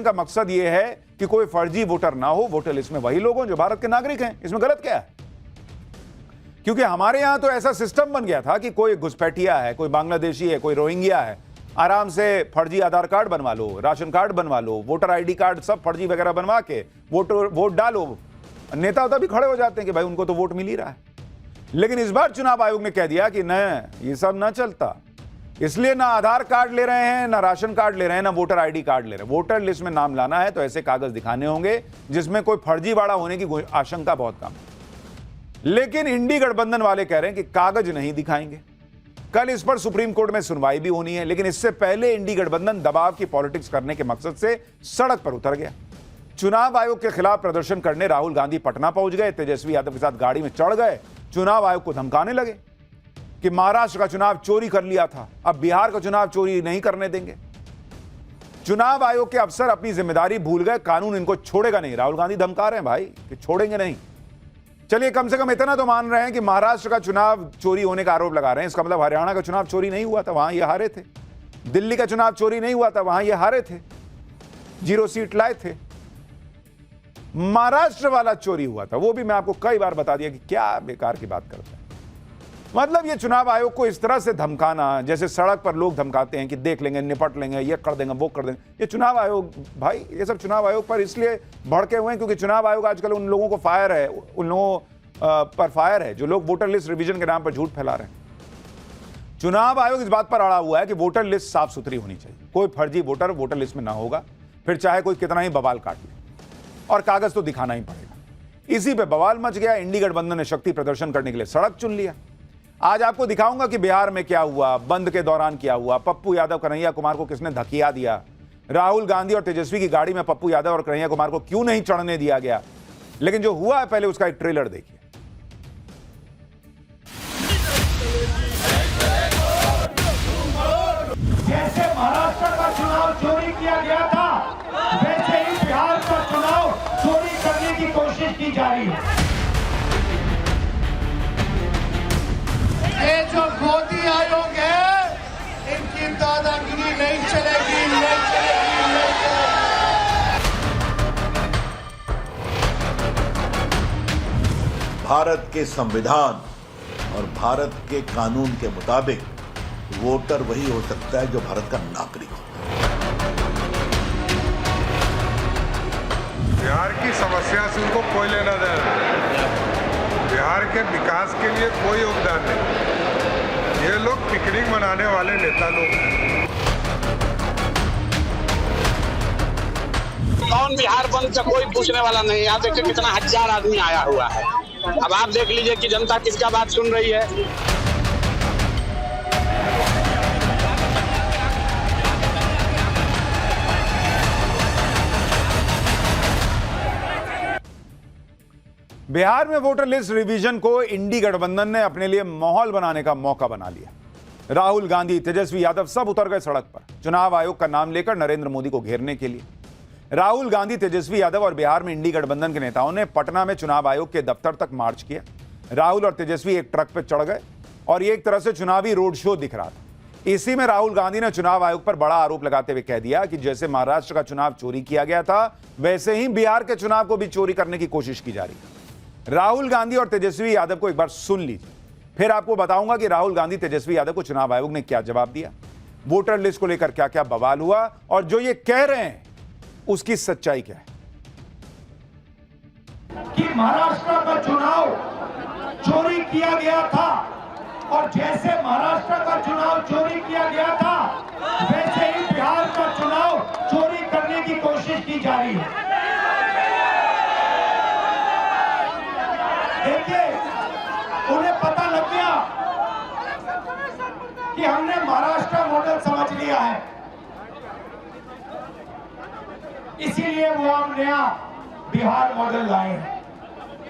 का मकसद यह है कि कोई फर्जी वोटर ना हो वोटर लिस्ट में, वही लोग हों जो भारत के नागरिक हैं। इसमें गलत क्या है? क्योंकि हमारे यहां तो ऐसा सिस्टम बन गया था कि कोई घुसपैठिया है, कोई बांग्लादेशी है, कोई रोहिंग्या है, आराम से फर्जी आधार कार्ड बनवा लो, राशन कार्ड बनवा लो, वोटर आईडी कार्ड सब फर्जी वगैरह बनवा के वोट डालो। नेता उता भी खड़े हो जाते हैं कि भाई उनको तो वोट मिल ही रहा है। लेकिन इस बार चुनाव आयोग ने कह दिया कि न, ये सब ना चलता, इसलिए ना आधार कार्ड ले रहे हैं, ना राशन कार्ड ले रहे हैं, ना वोटर आईडी कार्ड ले रहे हैं। वोटर लिस्ट में नाम लाना है तो ऐसे कागज दिखाने होंगे जिसमें कोई फर्जीवाड़ा होने की आशंका बहुत कम है। लेकिन इंडी गठबंधन वाले कह रहे हैं कि कागज नहीं दिखाएंगे। कल इस पर सुप्रीम कोर्ट में सुनवाई भी होनी है, लेकिन इससे पहले इंडी गठबंधन दबाव की पॉलिटिक्स करने के मकसद से सड़क पर उतर गया। चुनाव आयोग के खिलाफ प्रदर्शन करने राहुल गांधी पटना पहुंच गए, तेजस्वी यादव के साथ गाड़ी में चढ़ गए, चुनाव आयोग को धमकाने लगे कि महाराष्ट्र का चुनाव चोरी कर लिया था, अब बिहार का चुनाव चोरी नहीं करने देंगे। चुनाव आयोग के अफसर अपनी जिम्मेदारी भूल गए, कानून इनको छोड़ेगा नहीं। राहुल गांधी धमका रहे हैं भाई कि छोड़ेंगे नहीं। चलिए कम से कम इतना तो मान रहे हैं कि महाराष्ट्र का चुनाव चोरी होने का आरोप लगा रहे हैं, इसका मतलब हरियाणा का चुनाव चोरी नहीं हुआ था, वहां ये हारे थे। दिल्ली का चुनाव चोरी नहीं हुआ था, वहां ये हारे थे, 0 सीट लाए थे। महाराष्ट्र वाला चोरी हुआ था, वो भी मैं आपको कई बार बता दिया कि क्या बेकार की बात करता है। मतलब ये चुनाव आयोग को इस तरह से धमकाना, जैसे सड़क पर लोग धमकाते हैं कि देख लेंगे, निपट लेंगे, ये कर देंगे, वो कर देंगे। ये चुनाव आयोग भाई, ये सब चुनाव आयोग पर इसलिए भड़के हुए हैं क्योंकि चुनाव आयोग आजकल उन लोगों को फायर है, उन लोगों पर फायर है जो लोग वोटर लिस्ट रिवीजन के नाम पर झूठ फैला रहे हैं। चुनाव आयोग इस बात पर अड़ा हुआ है कि वोटर लिस्ट साफ सुथरी होनी चाहिए, कोई फर्जी वोटर वोटर लिस्ट में ना होगा, फिर चाहे कोई कितना ही बवाल काट ले, और कागज तो दिखाना ही पड़ेगा। इसी पे बवाल मच गया। इंडी गठबंधन ने शक्ति प्रदर्शन करने के लिए सड़क चुन लिया। आज आपको दिखाऊंगा कि बिहार में क्या हुआ, बंद के दौरान क्या हुआ, पप्पू यादव कन्हैया कुमार को किसने धकिया दिया, राहुल गांधी और तेजस्वी की गाड़ी में पप्पू यादव और कन्हैया कुमार को क्यों नहीं चढ़ने दिया गया। लेकिन जो हुआ है पहले उसका एक ट्रेलर देखिए। जैसे महाराष्ट्र का चुनाव चोरी किया गया था, वैसे ही बिहार का चुनाव चोरी करने की कोशिश की जा रही है। ये जो मोदी आयोग है, इनकी दादागिरी नहीं चलेगी, नहीं चलेगी, नहीं चलेगी। भारत के संविधान और भारत के कानून के मुताबिक वोटर वही हो सकता है जो भारत का नागरिक हो। बिहार की समस्या से उनको कोई लेना देना नहीं, बिहार के विकास के लिए कोई योगदान नहीं। ये लोग पिकनिक मनाने वाले नेता लोग हैं। कौन बिहार बंद से कोई पूछने वाला नहीं। यहाँ देखिए कितना हजार आदमी आया हुआ है। अब आप देख लीजिए कि जनता किसका बात सुन रही है। बिहार में वोटर लिस्ट रिवीजन को इंडी गठबंधन ने अपने लिए माहौल बनाने का मौका बना लिया। राहुल गांधी, तेजस्वी यादव सब उतर गए सड़क पर चुनाव आयोग का नाम लेकर नरेंद्र मोदी को घेरने के लिए। राहुल गांधी, तेजस्वी यादव और बिहार में इंडी गठबंधन के नेताओं ने पटना में चुनाव आयोग के दफ्तर तक मार्च किया। राहुल और तेजस्वी एक ट्रक पर चढ़ गए और ये एक तरह से चुनावी रोड शो दिख रहा था। इसी में राहुल गांधी ने चुनाव आयोग पर बड़ा आरोप लगाते हुए कह दिया कि जैसे महाराष्ट्र का चुनाव चोरी किया गया था, वैसे ही बिहार के चुनाव को भी चोरी करने की कोशिश की जा रही है। राहुल गांधी और तेजस्वी यादव को एक बार सुन लीजिए, फिर आपको बताऊंगा कि राहुल गांधी, तेजस्वी यादव को चुनाव आयोग ने क्या जवाब दिया, वोटर लिस्ट को लेकर क्या क्या बवाल हुआ और जो ये कह रहे हैं उसकी सच्चाई क्या है। कि महाराष्ट्र का चुनाव चोरी किया गया था और जैसे महाराष्ट्र का चुनाव चोरी किया गया था, वैसे ही बिहार का चुनाव चोरी करने की कोशिश की जा रही है। देखिए, उन्हें पता लग गया कि हमने महाराष्ट्र मॉडल समझ लिया है, इसीलिए वो हम नया बिहार मॉडल लाए हैं।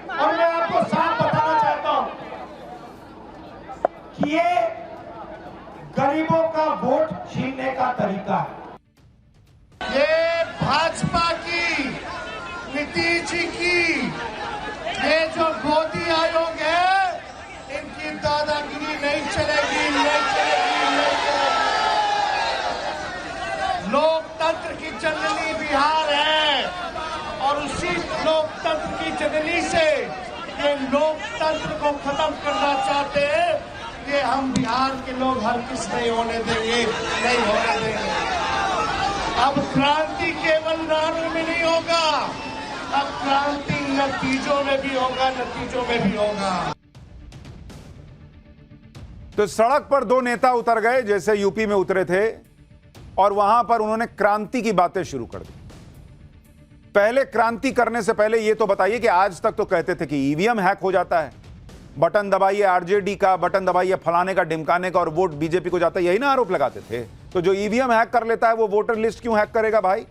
और मैं आपको साफ बताना चाहता हूं कि ये गरीबों का वोट छीनने का तरीका है। ये भाजपा की, नीतीश जी की, ये जो मोदी आयोग है, इनकी दादागिरी नहीं चलेगी, नहीं चलेगी, नहीं चलेगी। लोकतंत्र की जननी बिहार है और उसी लोकतंत्र की जननी से ये लोकतंत्र को खत्म करना चाहते हैं। ये हम बिहार के लोग हरगिज नहीं होने देंगे, नहीं होने देंगे। अब क्रांति केवल नाम में नहीं होगा, अब क्रांति नतीजों में भी होगा, नतीजों में भी होगा। तो सड़क पर दो नेता उतर गए जैसे यूपी में उतरे थे और वहां पर उन्होंने क्रांति की बातें शुरू कर दी। पहले क्रांति करने से पहले यह तो बताइए कि आज तक तो कहते थे कि ईवीएम हैक हो जाता है, बटन दबाइए आरजेडी का, बटन दबाइए फलाने का, ढिमकाने का और वोट बीजेपी को जाता है, यही ना आरोप लगाते थे। तो जो ईवीएम हैक कर लेता है वो वोटर लिस्ट क्यों हैक करेगा भाई?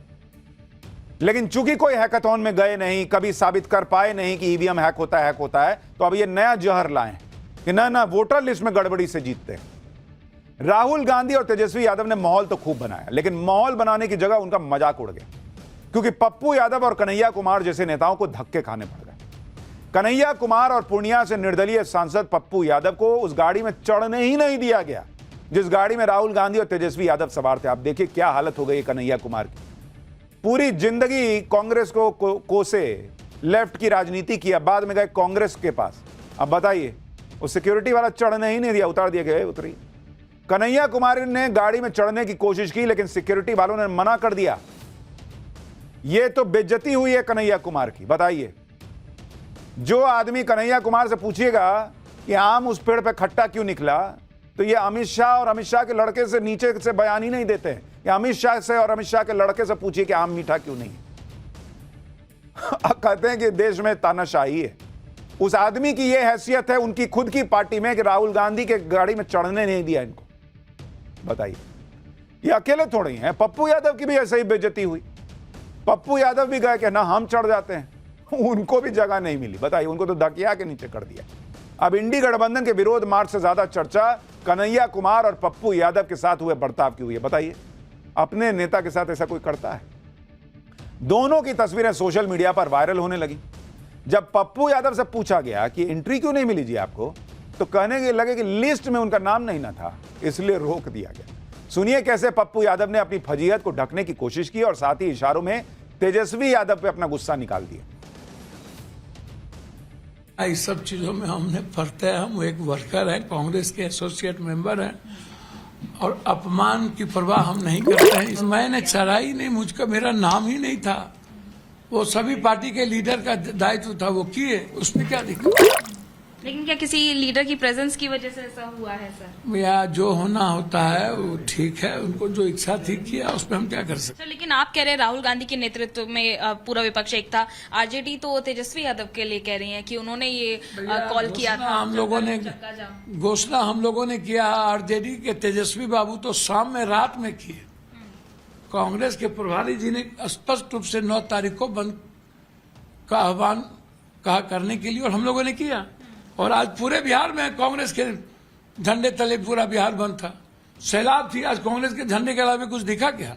लेकिन चूंकि कोई हैकाथॉन में गए नहीं, कभी साबित कर पाए नहीं कि ईवीएम हैक होता है, तो अब ये नया जहर लाए कि ना वोटर लिस्ट में गड़बड़ी से जीतते हैं। राहुल गांधी और तेजस्वी यादव ने माहौल तो खूब बनाया, लेकिन माहौल बनाने की जगह उनका मजाक उड़ गया, क्योंकि पप्पू यादव और कन्हैया कुमार जैसे नेताओं को धक्के खाने पड़ गए। कन्हैया कुमार और पूर्णिया से निर्दलीय सांसद पप्पू यादव को उस गाड़ी में चढ़ने ही नहीं दिया गया जिस गाड़ी में राहुल गांधी और तेजस्वी यादव सवार थे। आप देखिए क्या हालत हो गई कन्हैया कुमार की। पूरी जिंदगी कांग्रेस को कोसे, लेफ्ट की राजनीति किया, बाद में गए कांग्रेस के पास। अब बताइए, उस सिक्योरिटी वाला चढ़ने ही नहीं दिया, उतार दिया गया, उतरी। कन्हैया कुमार ने गाड़ी में चढ़ने की कोशिश की लेकिन सिक्योरिटी वालों ने मना कर दिया। यह तो बेइज्जती हुई है कन्हैया कुमार की। बताइए, जो आदमी कन्हैया कुमार से पूछिएगा कि आम उस पेड़ पे खट्टा क्यों निकला, तो ये अमित शाह और अमित शाह के लड़के से नीचे से बयान ही नहीं देते हैं। या अमित शाह से और अमित शाह के लड़के से पूछिए कि आम मीठा क्यों नहीं। कहते हैं कि देश में तानाशाही है। उस आदमी की यह हैसियत है उनकी खुद की पार्टी में कि राहुल गांधी के गाड़ी में चढ़ने नहीं दिया इनको। बताइए, ये अकेले थोड़े ही हैं, पप्पू यादव की भी ऐसे ही बेइज्जती हुई। पप्पू यादव भी गए कि ना हम चढ़ जाते हैं, उनको भी जगह नहीं मिली। बताइए, उनको तो धकिया के नीचे कर दिया। अब इंडी गठबंधन के विरोध मार्च से ज्यादा चर्चा कन्हैया कुमार और पप्पू यादव के साथ हुए बर्ताव की हुई है। बताइए, अपने नेता के साथ ऐसा कोई करता है? दोनों की तस्वीरें सोशल मीडिया पर वायरल होने लगी। जब पप्पू यादव से पूछा गया कि एंट्री क्यों नहीं मिली जी आपको, तो कहने के लगे कि लिस्ट में उनका नाम नहीं ना था, इसलिए रोक दिया गया। सुनिए कैसे पप्पू यादव ने अपनी फजीहत को ढकने की कोशिश की और साथ ही इशारों में तेजस्वी यादव पे अपना गुस्सा निकाल दिया। इस सब चीजों में हमने पढ़ते हैं, हम एक वर्कर हैं, कांग्रेस के एसोसिएट मेंबर हैं और अपमान की परवाह हम नहीं करते हैं। मैंने चढ़ाई नहीं, मुझका मेरा नाम ही नहीं था। वो सभी पार्टी के लीडर का दायित्व था, वो किए, उसमें क्या दिक्कत? लेकिन क्या किसी लीडर की प्रेजेंस की वजह से ऐसा हुआ है सर? या जो होना होता है वो ठीक है, उनको जो इच्छा थी किया, उसमें हम क्या कर सकते। सर, लेकिन आप कह रहे हैं राहुल गांधी के नेतृत्व में पूरा विपक्ष एक था। आरजेडी तो तेजस्वी यादव के लिए कह रही है कि उन्होंने ये कॉल किया था। हम लोगों ने घोषणा हम लोगों ने किया, आरजेडी के तेजस्वी बाबू तो शाम में रात में किए। कांग्रेस के प्रभारी जी ने स्पष्ट रूप से 9 तारीख को बंद का आह्वान कहा करने के लिए, और हम लोगों ने किया। और आज पूरे बिहार में कांग्रेस के झंडे तले पूरा बिहार बंद था। सैलाब थी, आज कांग्रेस के झंडे के अलावा कुछ दिखा क्या?